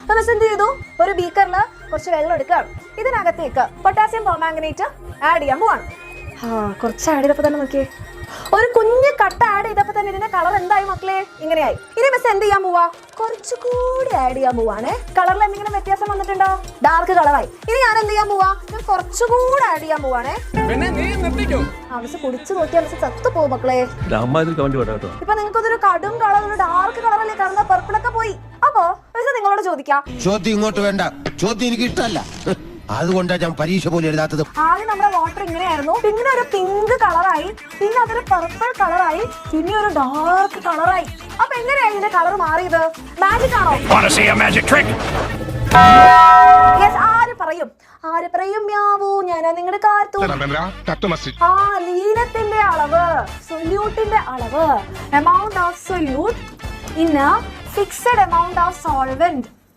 അപ്പൊ മിസ് എന്ത് ചെയ്തു? ഒരു ബീക്കറിൽ കുറച്ച് വെള്ളം എടുക്കുക. ഇതിനകത്തേക്ക് പൊട്ടാസ്യം പെർമാംഗനേറ്റ് ആഡ് ചെയ്യാൻ പോവാണ്. കുറച്ച് ആഡ് ചെയ്തപ്പോ തന്നെ നോക്കിയേ, ഒരു കുഞ്ഞ് കട്ട ആഡ് ചെയ്തപ്പോ തന്നെ ഇതിന്റെ കളർ എന്തായി മക്കളെ? ഇങ്ങനെയായി. ഇനി മിസ് എന്ത് ചെയ്യാൻ പോവാ? കുറച്ചുകൂടി ആഡ് ചെയ്യാൻ പോവാണ്. കളറിൽ എന്തെങ്കിലും വ്യത്യാസം വന്നിട്ടുണ്ടോ? ഡാർക്ക് കളറായി. ഇനി ഞാൻ എന്ത് ചെയ്യാൻ പോവാ? ഞാൻ കുറച്ചുകൂടി ആഡ് ചെയ്യാൻ പോവാണേ. മിസ് കുടിച്ചു നോക്കിയാൽ മിസ് ചത്തു പോകും മക്കളെ. ഇപ്പൊ നിങ്ങൾക്ക് ഒരു കടും കളർ, ഒരു ഡാർക്ക് കളറല്ലേ കാണുന്ന, പർപ്പിളൊക്കെ പോയി. അപ്പോ മിസ് നിങ്ങളോട് ചോദിക്കാം. ചോദ്യം ഇങ്ങോട്ട് വേണ്ട, ചോദ്യം എനിക്ക് ഇഷ്ടമല്ല, അതുകൊണ്ടാണ് ഞാൻ പരീക്ഷ പോലെ എഴുതാത്തത്. ആദ്യം നമ്മുടെ വാട്ടർ ഇങ്ങനെയായിരുന്നു, പിന്നെ ഒരു പിങ്ക് കളറായി, പിന്നെ അതൊരു പർപ്പിൾ കളറായി, പിന്നെ ഒരു ഡാർക്ക് കളറായി. അപ്പൊ എങ്ങനെയായി ഇതിന്റെ കളർ മാറിയത്? മാജിക് ആണോ? ആര് പറയും മ്യാവൂ? ഞാനാ നിങ്ങളുടെ കാർട്ടൂൺ. ലീനത്തിന്റെ അളവ്, സൊല്യൂട്ടിന്റെ അളവ്, amount of solute in A fixed amount of solvent